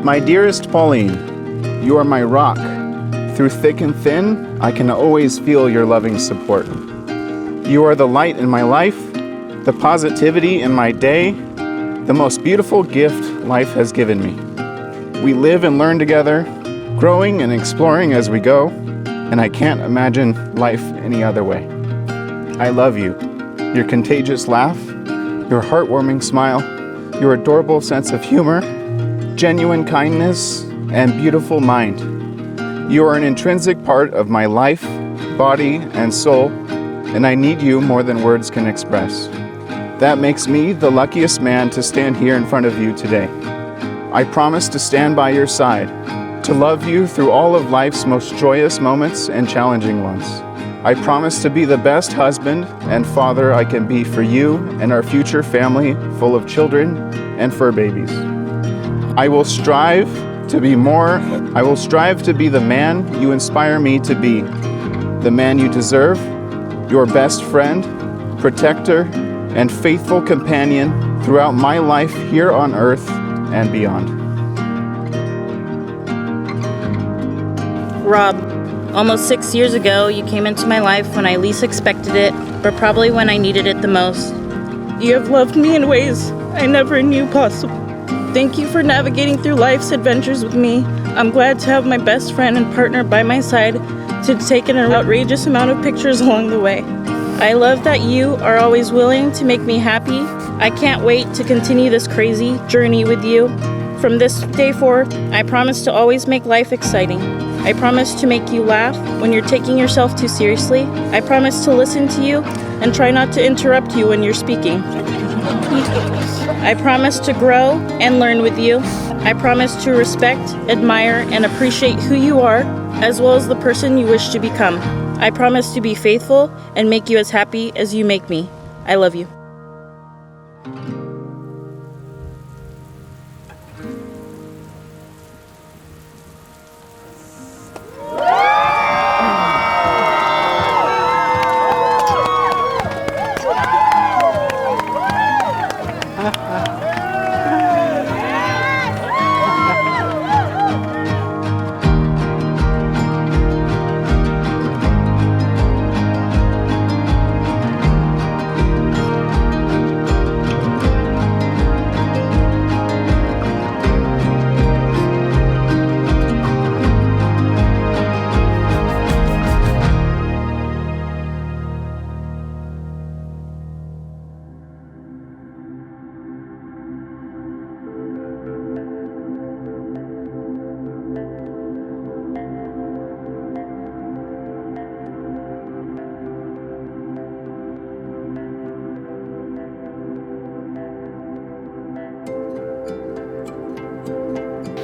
My dearest Pauline, you are my rock. Through thick and thin, I can always feel your loving support. You are the light in my life, the positivity in my day, the most beautiful gift life has given me. We live and learn together, growing and exploring as we go, and I can't imagine life any other way. I love you, your contagious laugh, your heartwarming smile, your adorable sense of humor, genuine kindness, and beautiful mind. You are an intrinsic part of my life, body, and soul, and I need you more than words can express. That makes me the luckiest man to stand here in front of you today. I promise to stand by your side, to love you through all of life's most joyous moments and challenging ones. I promise to be the best husband and father I can be for you and our future family full of children and fur babies. I will strive to be the man you inspire me to be, the man you deserve, your best friend, protector, and faithful companion throughout my life here on earth and beyond. Rob, almost 6 years ago, you came into my life when I least expected it, but probably when I needed it the most. You have loved me in ways I never knew possible. Thank you for navigating through life's adventures with me. I'm glad to have my best friend and partner by my side to take an outrageous amount of pictures along the way. I love that you are always willing to make me happy. I can't wait to continue this crazy journey with you. From this day forward, I promise to always make life exciting. I promise to make you laugh when you're taking yourself too seriously. I promise to listen to you and try not to interrupt you when you're speaking. I promise to grow and learn with you. I promise to respect, admire, and appreciate who you are, as well as the person you wish to become. I promise to be faithful and make you as happy as you make me. I love you.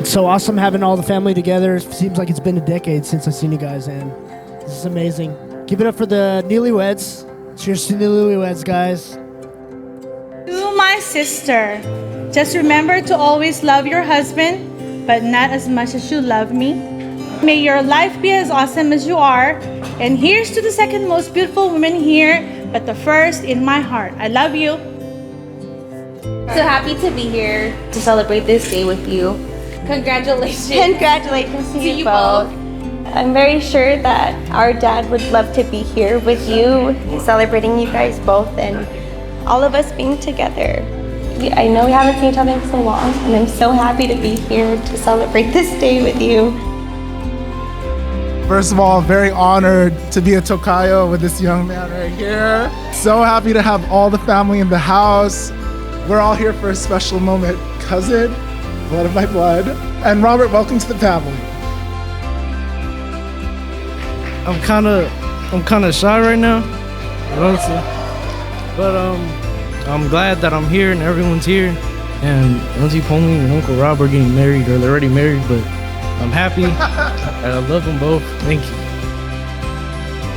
It's so awesome having all the family together. It seems like it's been a decade since I've seen you guys, and this is amazing. Give it up for the newlyweds. Cheers to newlyweds, guys. To my sister, just remember to always love your husband, but not as much as you love me. May your life be as awesome as you are. And here's to the second most beautiful woman here, but the first in my heart. I love you. So happy to be here to celebrate this day with you. Congratulations. Congratulations to you both. I'm very sure that our dad would love to be here with you, celebrating you guys both and all of us being together. I know we haven't seen each other in so long, and I'm so happy to be here to celebrate this day with you. First of all, I'm very honored to be a tocayo with this young man right here. So happy to have all the family in the house. We're all here for a special moment. Cousin, blood of my blood. And Robert, welcome to the family. I'm kind of shy right now, honestly. But I'm glad that I'm here and everyone's here. And Auntie Pauline and Uncle Robert are getting married, or they're already married, but I'm happy. I love them both. Thank you.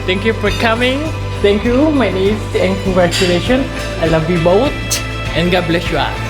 Thank you for coming. Thank you, my niece, and congratulations. I love you both, and God bless you all.